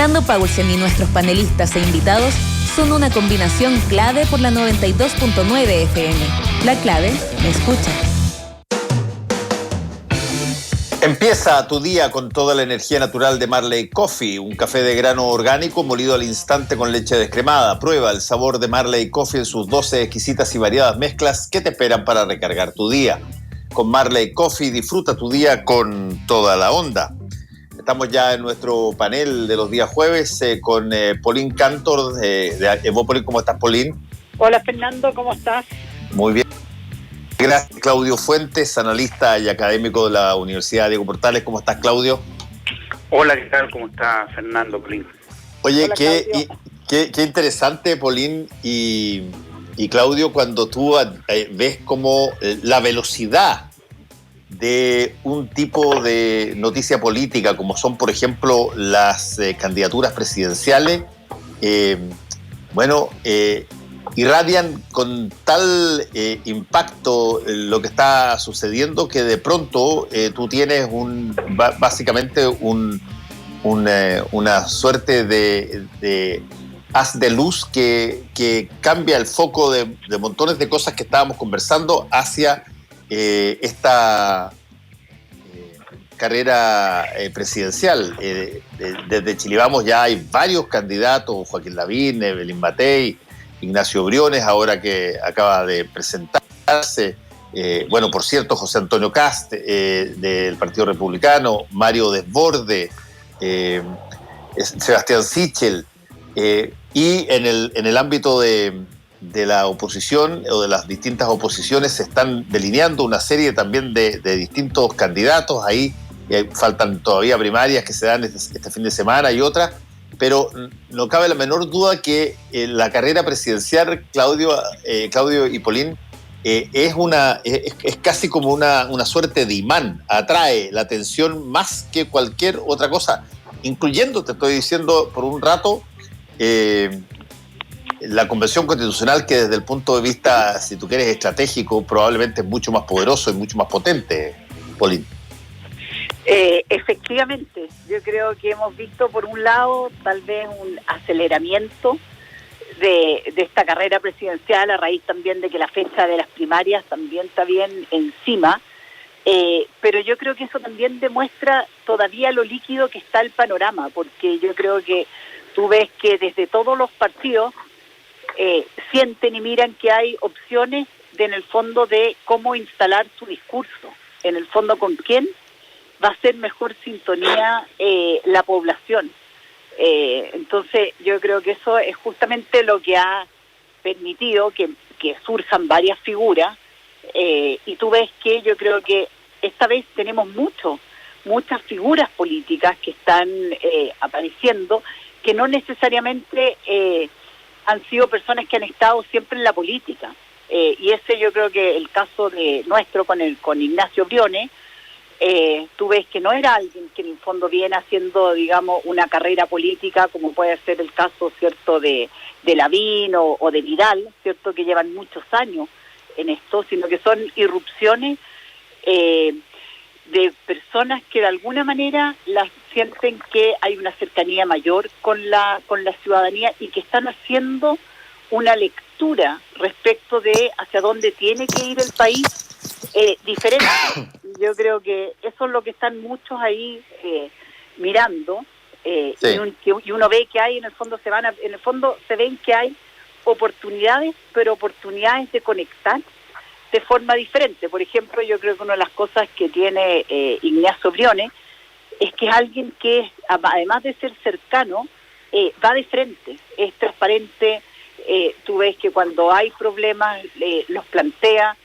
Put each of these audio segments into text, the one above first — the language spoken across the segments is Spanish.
Fernando Paulsen y nuestros panelistas e invitados son una combinación clave por la 92.9 FM. La clave me escucha. Empieza tu día con toda la energía natural de Marley Coffee, un café de grano orgánico molido al instante con leche descremada. Prueba el sabor de Marley Coffee en sus 12 exquisitas y variadas mezclas que te esperan para recargar tu día. Con Marley Coffee disfruta tu día con toda la onda. Estamos ya en nuestro panel de los días jueves con Pauline Cantor de Evópolis. ¿Cómo estás, Pauline? Hola, Fernando, ¿cómo estás? Muy bien. Gracias, Claudio Fuentes, analista y académico de la Universidad Diego Portales. ¿Cómo estás, Claudio? Hola, ¿qué tal? ¿Cómo está Fernando, Pauline? Oye, Hola, qué interesante, Pauline y Claudio, cuando tú ves como la velocidad de un tipo de noticia política, como son, por ejemplo, las candidaturas presidenciales, irradian con tal impacto lo que está sucediendo que de pronto tú tienes básicamente una suerte de haz de luz que cambia el foco de montones de cosas que estábamos conversando hacia esta carrera presidencial. Desde Chile Vamos ya hay varios candidatos: Joaquín Lavín, Evelyn Matei, Ignacio Briones, ahora que acaba de presentarse. Por cierto, José Antonio Kast, del Partido Republicano, Mario Desborde, Sebastián Sichel, y en el ámbito de la oposición o de las distintas oposiciones se están delineando una serie también de distintos candidatos. Ahí faltan todavía primarias que se dan este fin de semana y otras, pero no cabe la menor duda que la carrera presidencial, Claudio y Pauline, es casi como una suerte de imán. Atrae la atención más que cualquier otra cosa, incluyendo, te estoy diciendo por un rato, la Convención Constitucional, que desde el punto de vista, si tú quieres, estratégico, probablemente es mucho más poderoso y mucho más potente, Pauline. Efectivamente, yo creo que hemos visto por un lado tal vez un aceleramiento de esta carrera presidencial a raíz también de que la fecha de las primarias también está bien encima, pero yo creo que eso también demuestra todavía lo líquido que está el panorama, porque yo creo que tú ves que desde todos los partidos sienten y miran que hay opciones en el fondo de cómo instalar su discurso, en el fondo con quién va a ser mejor sintonía la población. Entonces yo creo que eso es justamente lo que ha permitido que surjan varias figuras, y tú ves que yo creo que esta vez tenemos muchas figuras políticas que están apareciendo, que no necesariamente han sido personas que han estado siempre en la política, y ese yo creo que el caso de nuestro con Ignacio Briones, tú ves que no era alguien que en el fondo viene haciendo, digamos, una carrera política, como puede ser el caso, cierto, de Lavín o de Vidal, cierto, que llevan muchos años en esto, sino que son irrupciones de personas que de alguna manera las sienten que hay una cercanía mayor con la ciudadanía y que están haciendo una lectura respecto de hacia dónde tiene que ir el país diferente. Yo creo que eso es lo que están muchos ahí mirando, sí. y uno ve que hay en el fondo se ven que hay oportunidades, pero oportunidades de conectar de forma diferente. Por ejemplo, yo creo que una de las cosas que tiene Ignacio Briones es que es alguien que, además de ser cercano, va de frente, es transparente, tú ves que cuando hay problemas los plantea.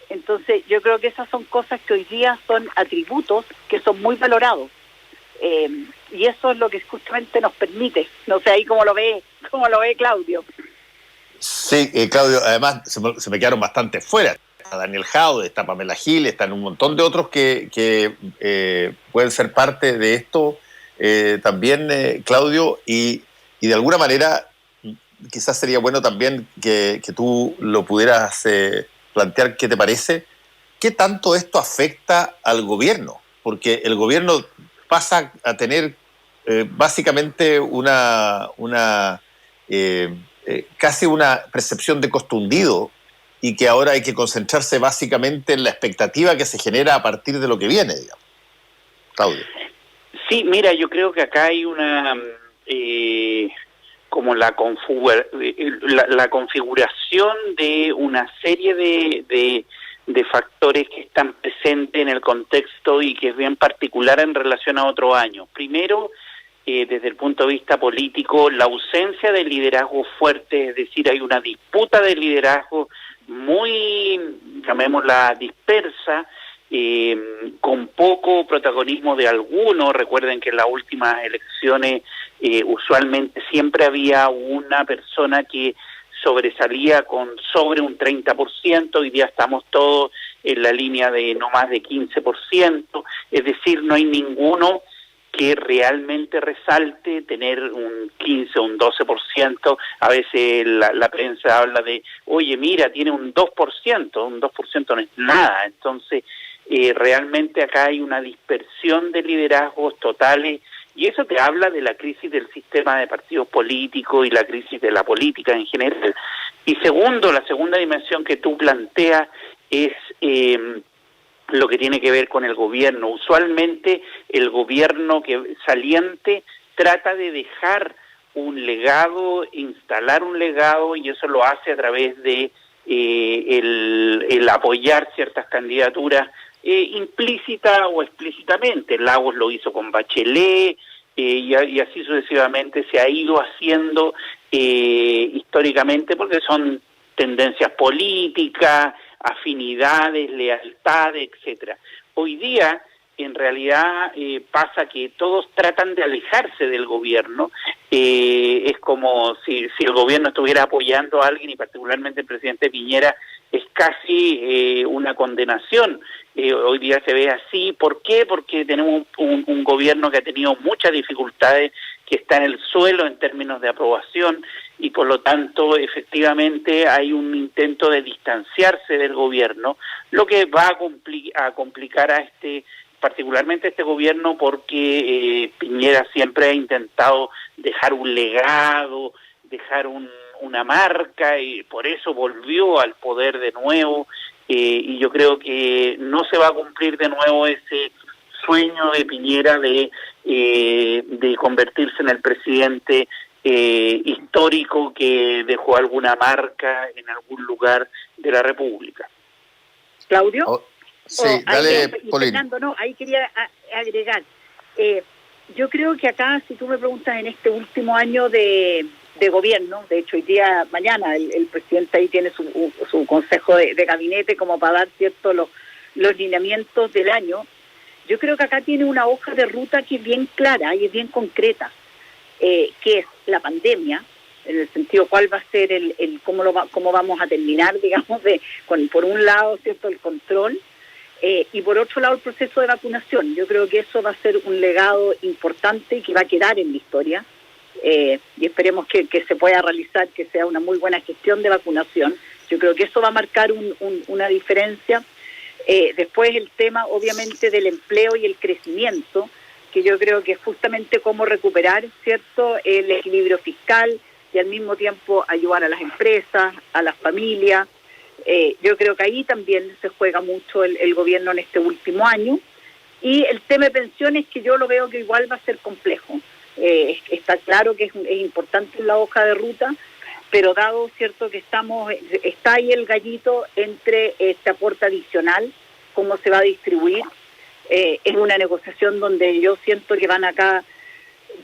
Entonces yo creo que esas son cosas que hoy día son atributos que son muy valorados, y eso es lo que justamente nos permite. No sé ahí cómo lo ve Claudio. Sí, Claudio, además se me quedaron bastante fuera. Está Daniel Jaude, está Pamela Gil, están un montón de otros que pueden ser parte de esto también, Claudio, y de alguna manera quizás sería bueno también que tú lo pudieras plantear. ¿Qué te parece? ¿Qué tanto esto afecta al gobierno? Porque el gobierno pasa a tener básicamente casi una percepción de costo hundido y que ahora hay que concentrarse básicamente en la expectativa que se genera a partir de lo que viene, digamos. Claudio. Sí, mira, yo creo que acá hay una como la configuración de una serie de factores que están presentes en el contexto y que es bien particular en relación a otro año. Primero, desde el punto de vista político, la ausencia de liderazgo fuerte, es decir, hay una disputa de liderazgo muy, llamémosla, dispersa, con poco protagonismo de alguno. Recuerden que en las últimas elecciones usualmente siempre había una persona que sobresalía con sobre un 30%, hoy día estamos todos en la línea de no más de 15%, es decir, no hay ninguno que realmente resalte tener un 15 o un 12%, a veces la prensa habla de, oye, mira, tiene un 2% no es nada, entonces realmente acá hay una dispersión de liderazgos totales, y eso te habla de la crisis del sistema de partidos políticos y la crisis de la política en general. Y segundo, la segunda dimensión que tú planteas es lo que tiene que ver con el gobierno. Usualmente el gobierno saliente trata de dejar un legado, instalar un legado, y eso lo hace a través de el apoyar ciertas candidaturas implícita o explícitamente. Lagos lo hizo con Bachelet, y así sucesivamente se ha ido haciendo históricamente, porque son tendencias políticas, afinidades, lealtades, etcétera. Hoy día, en realidad, pasa que todos tratan de alejarse del gobierno. Es como si el gobierno estuviera apoyando a alguien, y particularmente el presidente Piñera, es casi una condenación. Hoy día se ve así. ¿Por qué? Porque tenemos un gobierno que ha tenido muchas dificultades, que está en el suelo en términos de aprobación, y por lo tanto efectivamente hay un intento de distanciarse del gobierno, lo que va a complicar particularmente a este gobierno, porque Piñera siempre ha intentado dejar un legado, dejar una marca, y por eso volvió al poder de nuevo, y yo creo que no se va a cumplir de nuevo ese sueño de Piñera de convertirse en el presidente histórico que dejó alguna marca en algún lugar de la República. ¿Claudio? Sí, dale, Paulín. Fernando, no, ahí quería agregar. Yo creo que acá, si tú me preguntas, en este último año de gobierno, de hecho hoy día, mañana, el presidente ahí tiene su consejo de gabinete como para dar los lineamientos del año. Yo creo que acá tiene una hoja de ruta que es bien clara y es bien concreta, que es la pandemia, en el sentido cuál va a ser cómo vamos a terminar, digamos, por un lado, cierto, el control, y por otro lado el proceso de vacunación. Yo creo que eso va a ser un legado importante y que va a quedar en la historia, y esperemos que se pueda realizar, que sea una muy buena gestión de vacunación. Yo creo que eso va a marcar una diferencia. Después el tema, obviamente, del empleo y el crecimiento, que yo creo que es justamente cómo recuperar, ¿cierto?, el equilibrio fiscal y al mismo tiempo ayudar a las empresas, a las familias. Yo creo que ahí también se juega mucho el gobierno en este último año. Y el tema de pensiones, que yo lo veo que igual va a ser complejo. Está claro que es importante en la hoja de ruta, pero dado, cierto, que está ahí el gallito entre este aporte adicional, cómo se va a distribuir. Es una negociación donde yo siento que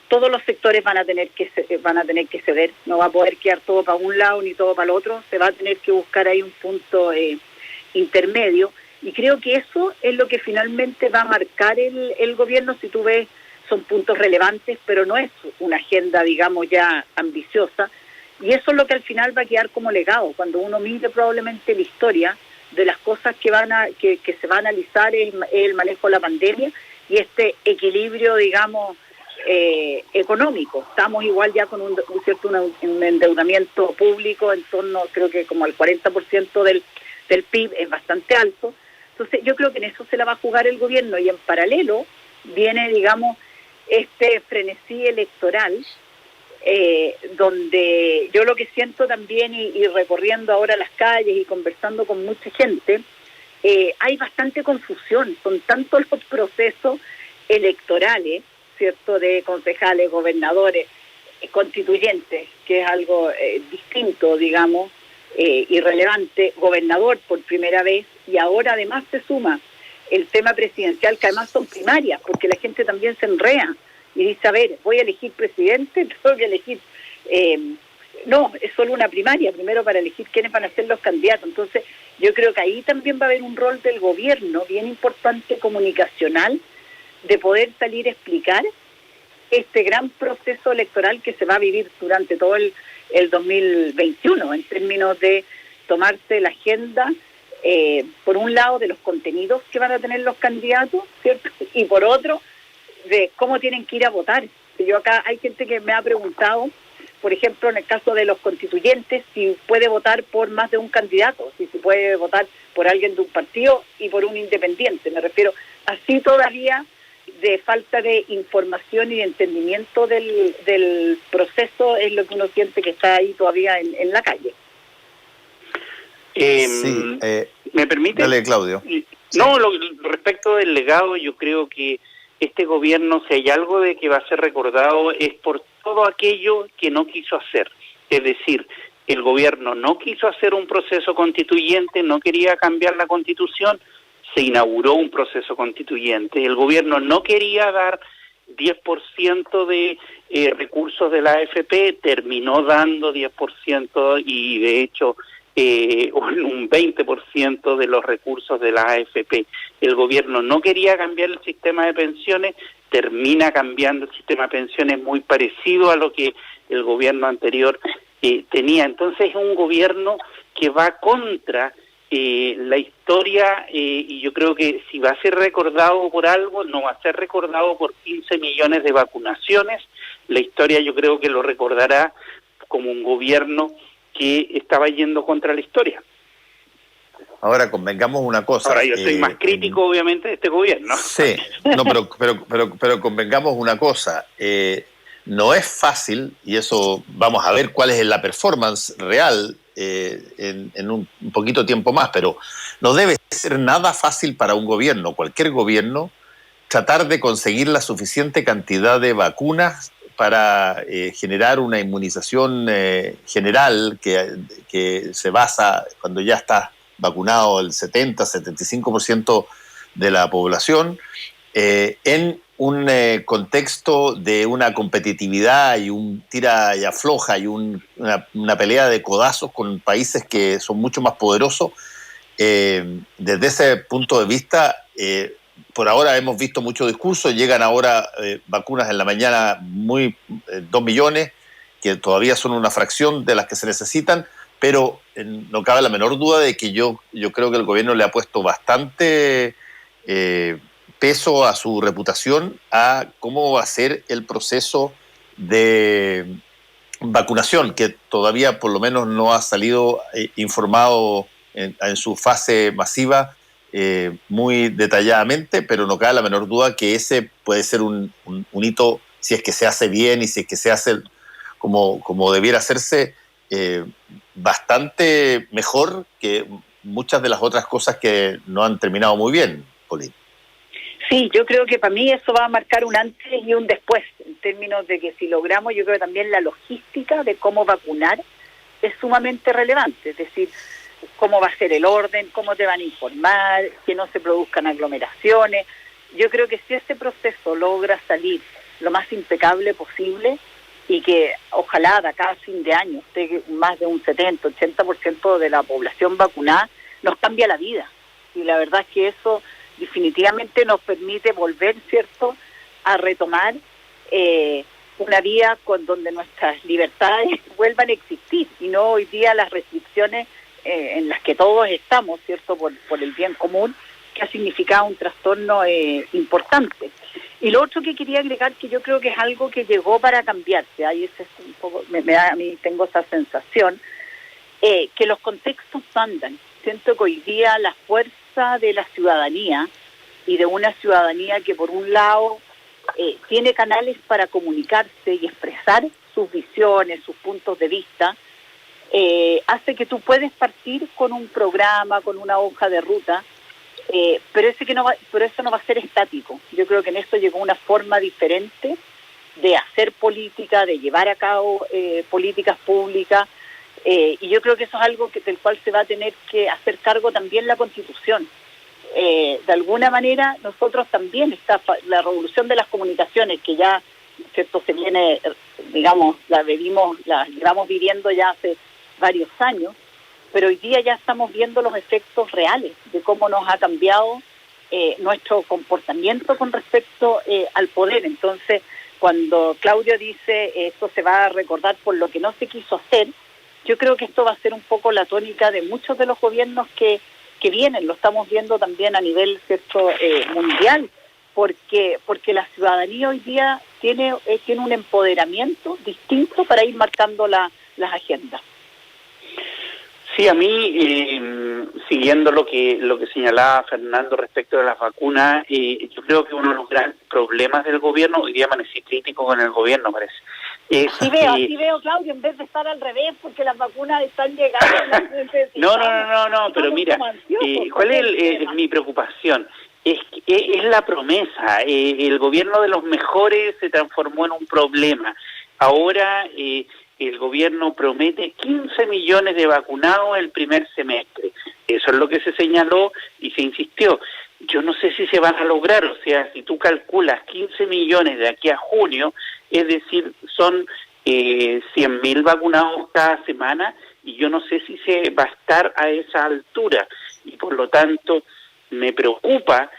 todos los sectores van a tener que ceder, no va a poder quedar todo para un lado ni todo para el otro, se va a tener que buscar ahí un punto intermedio, y creo que eso es lo que finalmente va a marcar el gobierno. Si tú ves, son puntos relevantes, pero no es una agenda, digamos, ya ambiciosa, y eso es lo que al final va a quedar como legado. Cuando uno mire probablemente la historia de las cosas que se va a analizar, es el manejo de la pandemia y este equilibrio, digamos, económico. Estamos igual ya con un endeudamiento público en torno, creo que como al 40% del PIB, es bastante alto. Entonces yo creo que en eso se la va a jugar el gobierno, y en paralelo viene, digamos, este frenesí electoral, donde yo lo que siento también, y recorriendo ahora las calles y conversando con mucha gente, hay bastante confusión, son tantos los procesos electorales, ¿cierto?, de concejales, gobernadores, constituyentes, que es algo distinto, digamos, irrelevante, gobernador por primera vez, y ahora además se suma el tema presidencial, que además son primarias, porque la gente también se enrea y dice, a ver, voy a elegir presidente, tengo que elegir... no, es solo una primaria, primero para elegir quiénes van a ser los candidatos. Entonces, yo creo que ahí también va a haber un rol del gobierno bien importante, comunicacional, de poder salir a explicar este gran proceso electoral que se va a vivir durante todo el 2021, en términos de tomarse la agenda, por un lado, de los contenidos que van a tener los candidatos, ¿cierto? Y por otro, de cómo tienen que ir a votar. Yo acá hay gente que me ha preguntado, por ejemplo, en el caso de los constituyentes, si puede votar por más de un candidato, si se puede votar por alguien de un partido y por un independiente. Me refiero, así todavía de falta de información y de entendimiento del proceso es lo que uno siente que está ahí todavía en la calle. ¿Me permite? Dale, Claudio. No, respecto del legado, yo creo que este gobierno, si hay algo de que va a ser recordado, es por todo aquello que no quiso hacer. Es decir, el gobierno no quiso hacer un proceso constituyente, no quería cambiar la Constitución, se inauguró un proceso constituyente. El gobierno no quería dar 10% de recursos de la AFP, terminó dando 10% y de hecho un 20% de los recursos de la AFP. El gobierno no quería cambiar el sistema de pensiones, termina cambiando el sistema de pensiones muy parecido a lo que el gobierno anterior tenía. Entonces es un gobierno que va contra la historia, y yo creo que si va a ser recordado por algo, no va a ser recordado por 15 millones de vacunaciones. La historia yo creo que lo recordará como un gobierno que estaba yendo contra la historia. Ahora convengamos una cosa. Ahora yo soy más crítico, obviamente, de este gobierno. Sí, no, pero convengamos una cosa. No es fácil, y eso vamos a ver cuál es la performance real en un poquito tiempo más, pero no debe ser nada fácil para un gobierno, cualquier gobierno, tratar de conseguir la suficiente cantidad de vacunas para generar una inmunización general que se basa, cuando ya está vacunado el 70-75% de la población, en un contexto de una competitividad y un tira y afloja y una pelea de codazos con países que son mucho más poderosos. Desde ese punto de vista, por ahora hemos visto mucho discurso, llegan ahora vacunas en la mañana 2 millones, que todavía son una fracción de las que se necesitan, pero no cabe la menor duda de que yo creo que el gobierno le ha puesto bastante peso a su reputación, a cómo va a ser el proceso de vacunación, que todavía por lo menos no ha salido informado en su fase masiva muy detalladamente, pero no cabe la menor duda que ese puede ser un hito, si es que se hace bien y si es que se hace como debiera hacerse, bastante mejor que muchas de las otras cosas que no han terminado muy bien, Polín. Sí, yo creo que para mí eso va a marcar un antes y un después, en términos de que si logramos, yo creo que también la logística de cómo vacunar es sumamente relevante, es decir, cómo va a ser el orden, cómo te van a informar, que no se produzcan aglomeraciones. Yo creo que si ese proceso logra salir lo más impecable posible y que ojalá de acá a fin de año esté más de un 70-80% de la población vacunada, nos cambia la vida. Y la verdad es que eso definitivamente nos permite volver, ¿cierto?, a retomar una vida donde nuestras libertades vuelvan a existir y no hoy día las restricciones en las que todos estamos, ¿cierto?, por el bien común, que ha significado un trastorno importante. Y lo otro que quería agregar, que yo creo que es algo que llegó para cambiarse, ahí ese es un poco, a mí tengo esa sensación, que los contextos andan. Siento que hoy día la fuerza de la ciudadanía y de una ciudadanía que por un lado tiene canales para comunicarse y expresar sus visiones, sus puntos de vista, hace que tú puedes partir con un programa, con una hoja de ruta, pero eso no va a ser estático. Yo creo que en esto llegó una forma diferente de hacer política, de llevar a cabo políticas públicas, y yo creo que eso es algo del cual se va a tener que hacer cargo también la Constitución. De alguna manera nosotros también está la revolución de las comunicaciones, que ya, ¿cierto?, se viene, digamos, la llevamos viviendo ya hace varios años, pero hoy día ya estamos viendo los efectos reales de cómo nos ha cambiado nuestro comportamiento con respecto al poder. Entonces, cuando Claudio dice esto se va a recordar por lo que no se quiso hacer, yo creo que esto va a ser un poco la tónica de muchos de los gobiernos que vienen. Lo estamos viendo también a nivel, ¿cierto?, mundial, porque la ciudadanía hoy día tiene un empoderamiento distinto para ir marcando las agendas. Sí, a mí, siguiendo lo que señalaba Fernando respecto de las vacunas, yo creo que uno de los grandes problemas del gobierno, hoy día amanecí crítico con el gobierno, parece. Así veo, Claudio, en vez de estar al revés, porque las vacunas están llegando. No, pero mira, ¿cuál es mi preocupación? Es la promesa. El gobierno de los mejores se transformó en un problema. Ahora el gobierno promete 15 millones de vacunados el primer semestre. Eso es lo que se señaló y se insistió. Yo no sé si se van a lograr, o sea, si tú calculas 15 millones de aquí a junio, es decir, son 100.000 vacunados cada semana, y yo no sé si se va a estar a esa altura, y por lo tanto me preocupa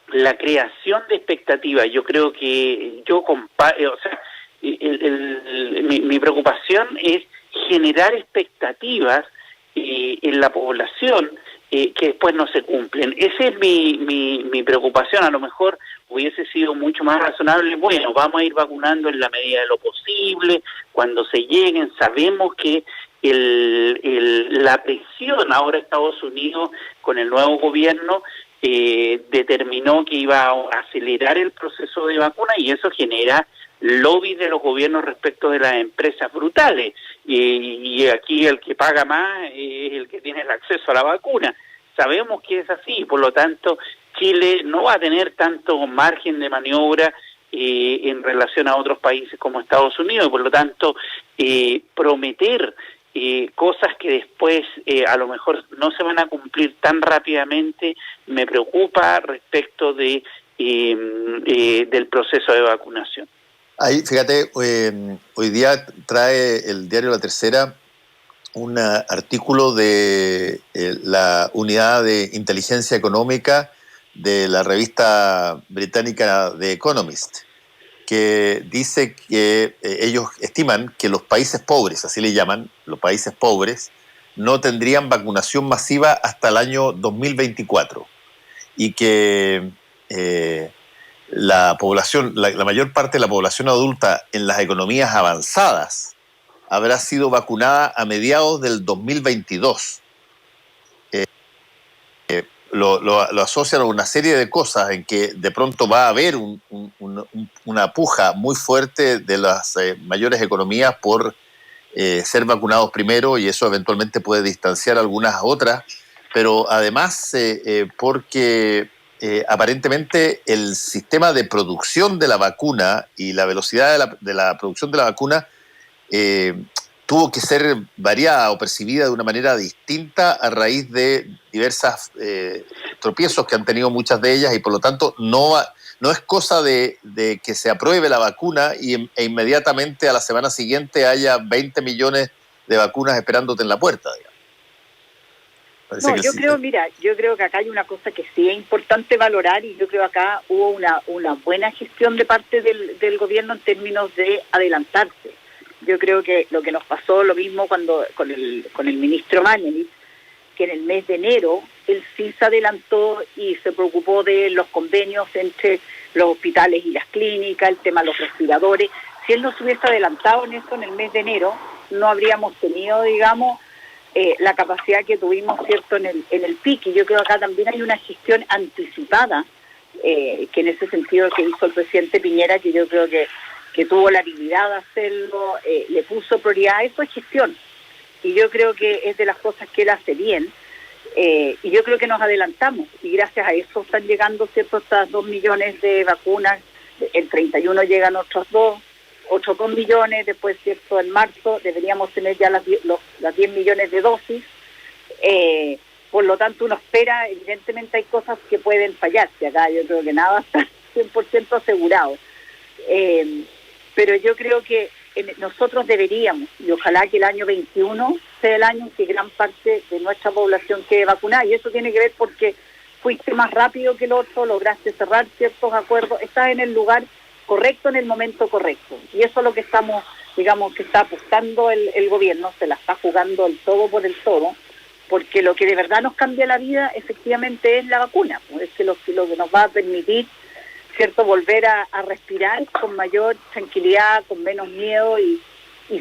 la creación de expectativas. Yo creo que mi preocupación es generar expectativas en la población que después no se cumplen. Esa es mi preocupación. A lo mejor hubiese sido mucho más razonable, bueno, vamos a ir vacunando en la medida de lo posible, cuando se lleguen. Sabemos que la presión ahora Estados Unidos con el nuevo gobierno determinó que iba a acelerar el proceso de vacuna, y eso genera lobby de los gobiernos respecto de las empresas brutales, y aquí el que paga más es el que tiene el acceso a la vacuna. Sabemos que es así, por lo tanto Chile no va a tener tanto margen de maniobra en relación a otros países como Estados Unidos, y por lo tanto prometer cosas que después a lo mejor no se van a cumplir tan rápidamente me preocupa respecto del proceso de vacunación. Ahí, fíjate, hoy día trae el diario La Tercera un artículo de la unidad de inteligencia económica de la revista británica The Economist, que dice que ellos estiman que los países pobres, así le llaman, los países pobres, no tendrían vacunación masiva hasta el año 2024, y que la población, la mayor parte de la población adulta en las economías avanzadas habrá sido vacunada a mediados del 2022. Lo asocian a una serie de cosas en que de pronto va a haber una puja muy fuerte de las mayores economías por ser vacunados primero, y eso eventualmente puede distanciar a algunas otras, pero además porque aparentemente el sistema de producción de la vacuna y la velocidad de la producción de la vacuna tuvo que ser variada o percibida de una manera distinta a raíz de diversas tropiezos que han tenido muchas de ellas, y por lo tanto no es cosa de que se apruebe la vacuna e inmediatamente a la semana siguiente haya 20 millones de vacunas esperándote en la puerta, digamos. No, yo creo que acá hay una cosa que sí es importante valorar, y yo creo que acá hubo una buena gestión de parte del gobierno en términos de adelantarse. Yo creo que lo que nos pasó lo mismo cuando con el ministro Mañalich, que en el mes de enero él sí se adelantó y se preocupó de los convenios entre los hospitales y las clínicas, el tema de los respiradores. Si él no se hubiese adelantado en eso en el mes de enero, no habríamos tenido, digamos, la capacidad que tuvimos, cierto, en el pic. Y yo creo que acá también hay una gestión anticipada que en ese sentido que hizo el presidente Piñera, que yo creo que tuvo la habilidad de hacerlo, le puso prioridad, eso es gestión. Y yo creo que es de las cosas que él hace bien. Y yo creo que nos adelantamos. Y gracias a eso están llegando, ¿cierto?, estas 2 millones de vacunas. El 31 llegan otros 2 millones. Después, ¿cierto?, en marzo deberíamos tener ya las 10 millones de dosis. Por lo tanto, uno espera, evidentemente hay cosas que pueden fallarse acá. Yo creo que nada está 100% asegurado. Pero yo creo que nosotros deberíamos, y ojalá que el año 21 sea el año en que gran parte de nuestra población quede vacunada, y eso tiene que ver porque fuiste más rápido que el otro, lograste cerrar ciertos acuerdos, estás en el lugar correcto en el momento correcto, y eso es lo que estamos, digamos, que está apostando el gobierno, se la está jugando el todo por el todo, porque lo que de verdad nos cambia la vida efectivamente es la vacuna, es que lo que nos va a permitir, ¿cierto?, volver a respirar con mayor tranquilidad, con menos miedo y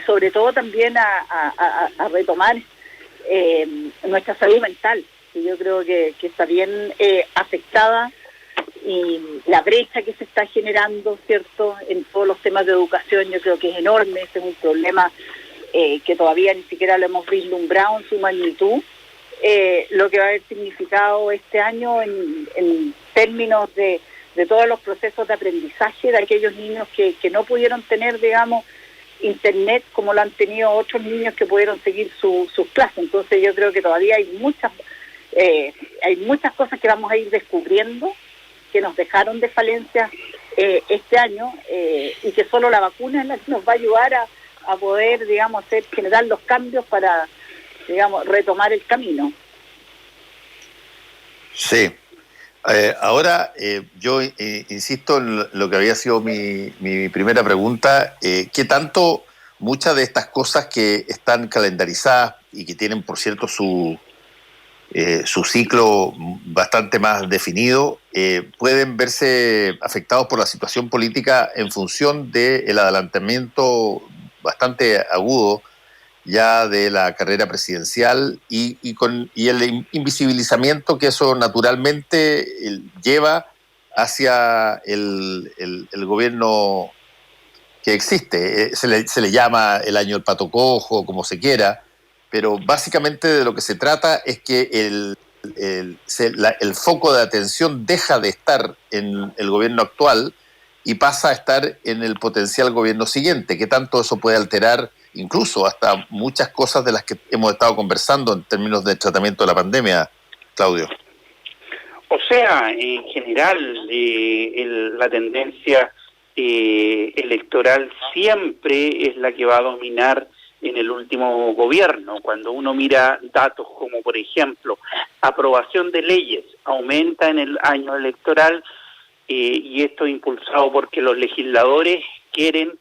sobre todo también a retomar nuestra salud mental, que yo creo que está bien afectada, y la brecha que se está generando, ¿cierto?, en todos los temas de educación, yo creo que es enorme. Ese es un problema que todavía ni siquiera lo hemos vislumbrado en su magnitud, lo que va a haber significado este año en términos de todos los procesos de aprendizaje de aquellos niños que no pudieron tener, digamos, internet como lo han tenido otros niños que pudieron seguir sus clases. Entonces yo creo que todavía hay muchas cosas que vamos a ir descubriendo que nos dejaron de falencia este año, y que solo la vacuna es la que nos va a ayudar a poder, digamos, generar los cambios para, digamos, retomar el camino. Sí. Ahora, yo insisto en lo que había sido mi primera pregunta. ¿Qué tanto muchas de estas cosas que están calendarizadas y que tienen, por cierto, su ciclo bastante más definido, pueden verse afectados por la situación política en función del adelantamiento bastante agudo ya de la carrera presidencial y el invisibilizamiento que eso naturalmente lleva hacia el gobierno que existe? Se le llama el año del pato cojo, como se quiera, pero básicamente de lo que se trata es que el foco de atención deja de estar en el gobierno actual y pasa a estar en el potencial gobierno siguiente. ¿Qué tanto eso puede alterar incluso hasta muchas cosas de las que hemos estado conversando en términos de tratamiento de la pandemia, Claudio? O sea, en general, la tendencia electoral siempre es la que va a dominar en el último gobierno. Cuando uno mira datos como, por ejemplo, aprobación de leyes aumenta en el año electoral, y esto impulsado porque los legisladores quieren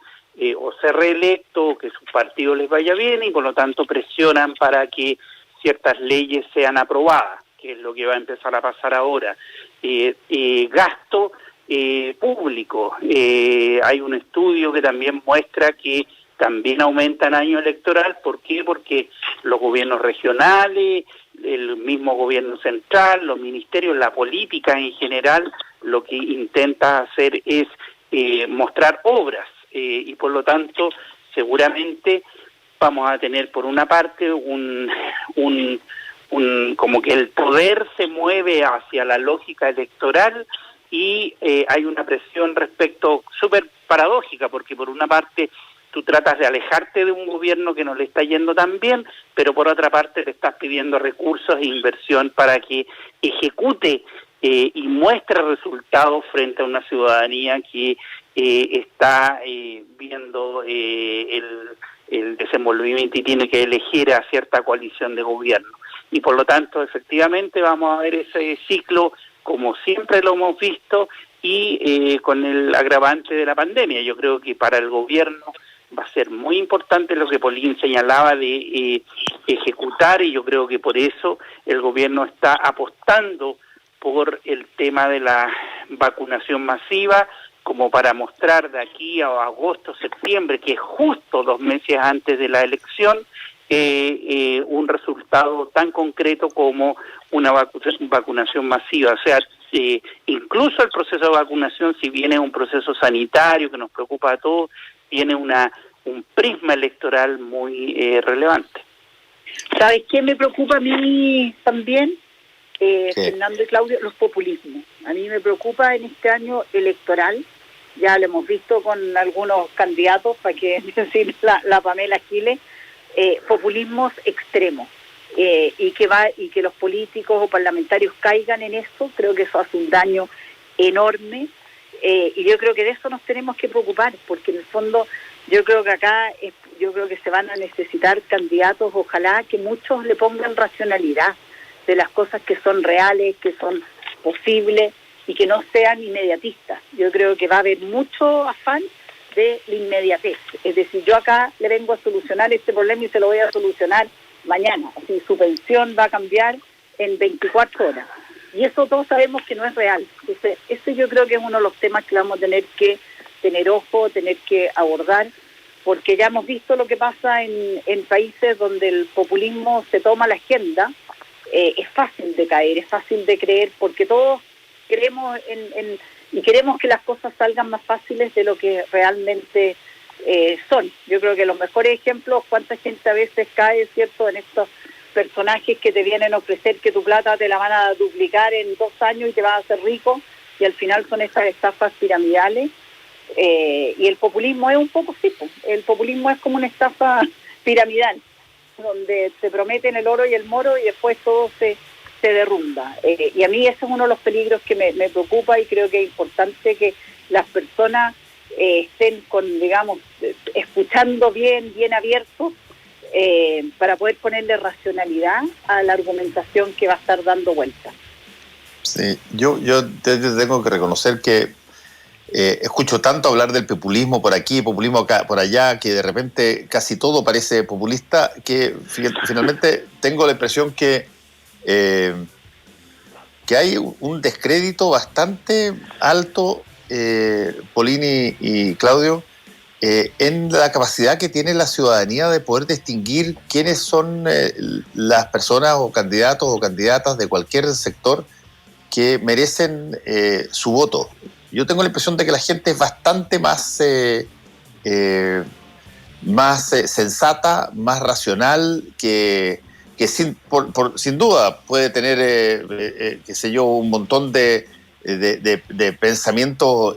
o ser reelectos o que su partido les vaya bien, y por lo tanto presionan para que ciertas leyes sean aprobadas, que es lo que va a empezar a pasar ahora. Gasto público. Hay un estudio que también muestra que también aumenta en año electoral. ¿Por qué? Porque los gobiernos regionales, el mismo gobierno central, los ministerios, la política en general, lo que intenta hacer es mostrar obras, y por lo tanto seguramente vamos a tener por una parte como que el poder se mueve hacia la lógica electoral, y hay una presión respecto súper paradójica, porque por una parte tú tratas de alejarte de un gobierno que no le está yendo tan bien, pero por otra parte le estás pidiendo recursos e inversión para que ejecute y muestre resultados frente a una ciudadanía que está viendo el desenvolvimiento y tiene que elegir a cierta coalición de gobierno. Y por lo tanto, efectivamente, vamos a ver ese ciclo como siempre lo hemos visto, y con el agravante de la pandemia. Yo creo que para el gobierno va a ser muy importante lo que Polín señalaba de ejecutar, y yo creo que por eso el gobierno está apostando por el tema de la vacunación masiva, como para mostrar de aquí a agosto, septiembre, que es justo 2 meses antes de la elección, que un resultado tan concreto como una vacunación masiva. O sea, incluso el proceso de vacunación, si bien es un proceso sanitario que nos preocupa a todos, tiene un prisma electoral muy relevante. ¿Sabes qué me preocupa a mí también, Fernando y Claudio? Los populismos. A mí me preocupa en este año electoral, ya lo hemos visto con algunos candidatos, para que decir la Pamela Giles, populismos extremos. Y que los políticos o parlamentarios caigan en eso, creo que eso hace un daño enorme, y yo creo que de eso nos tenemos que preocupar, porque en el fondo yo creo que acá se van a necesitar candidatos, ojalá que muchos le pongan racionalidad de las cosas que son reales, que son posibles y que no sean inmediatistas. Yo creo que va a haber mucho afán de la inmediatez, es decir, yo acá le vengo a solucionar este problema y se lo voy a solucionar mañana, así su pensión va a cambiar en 24 horas. Y eso todos sabemos que no es real. Entonces, ese yo creo que es uno de los temas que vamos a tener que tener ojo, tener que abordar, porque ya hemos visto lo que pasa en países donde el populismo se toma la agenda. Es fácil de caer, es fácil de creer, porque todos creemos y queremos que las cosas salgan más fáciles de lo que realmente son. Yo creo que los mejores ejemplos, cuánta gente a veces cae, ¿cierto?, en estos personajes que te vienen a ofrecer que tu plata te la van a duplicar en 2 años y te vas a hacer rico, y al final son estas estafas piramidales. Y el populismo es un poco así, pues. El populismo es como una estafa piramidal, donde te prometen el oro y el moro y después todo se derrumba. Y a mí ese es uno de los peligros que me preocupa, y creo que es importante que las personas estén escuchando bien abiertos, para poder ponerle racionalidad a la argumentación que va a estar dando vuelta. Sí, yo tengo que reconocer que escucho tanto hablar del populismo por aquí, populismo acá, por allá, que de repente casi todo parece populista, que finalmente tengo la impresión que hay un descrédito bastante alto, Polini y Claudio, en la capacidad que tiene la ciudadanía de poder distinguir quiénes son las personas o candidatos o candidatas de cualquier sector que merecen su voto. Yo tengo la impresión de que la gente es bastante más sensata, más racional, que sin duda puede tener, un montón de pensamientos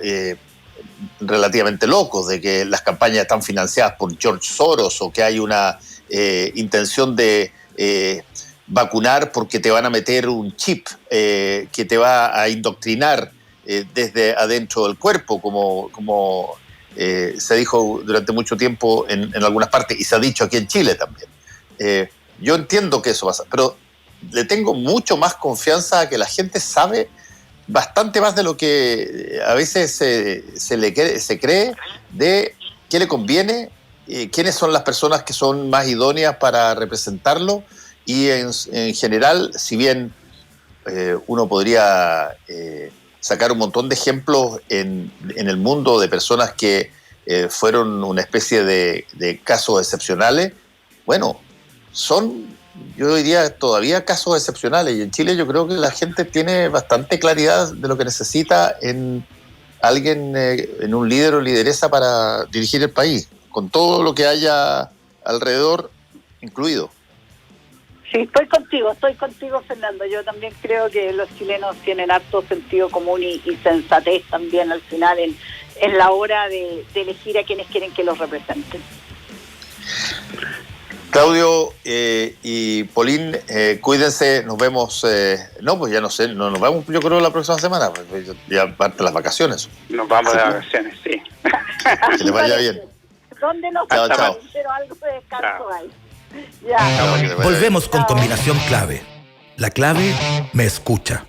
relativamente locos, de que las campañas están financiadas por George Soros, o que hay una intención de vacunar porque te van a meter un chip que te va a indoctrinar desde adentro del cuerpo, como se dijo durante mucho tiempo en algunas partes, y se ha dicho aquí en Chile también. Yo entiendo que eso pasa, pero le tengo mucho más confianza a que la gente sabe bastante más de lo que a veces se cree, de qué le conviene, quiénes son las personas que son más idóneas para representarlo, y en general, si bien uno podría sacar un montón de ejemplos en el mundo de personas que fueron una especie de casos excepcionales, bueno, son, yo diría, todavía casos excepcionales, y en Chile yo creo que la gente tiene bastante claridad de lo que necesita en alguien, en un líder o lideresa para dirigir el país, con todo lo que haya alrededor incluido. Sí, estoy contigo, Fernando. Yo también creo que los chilenos tienen harto sentido común y sensatez también al final en la hora de elegir a quienes quieren que los representen. Claudio y Polín, cuídense, nos vemos, pues ya no sé, no nos vemos yo creo la próxima semana, pues ya parten las vacaciones. Nos vamos de vacaciones, sí. Que les vaya bien. ¿Dónde nos chao. Pero algo de descanso hay. Ya. Volvemos con Combinación Clave. La clave me escucha.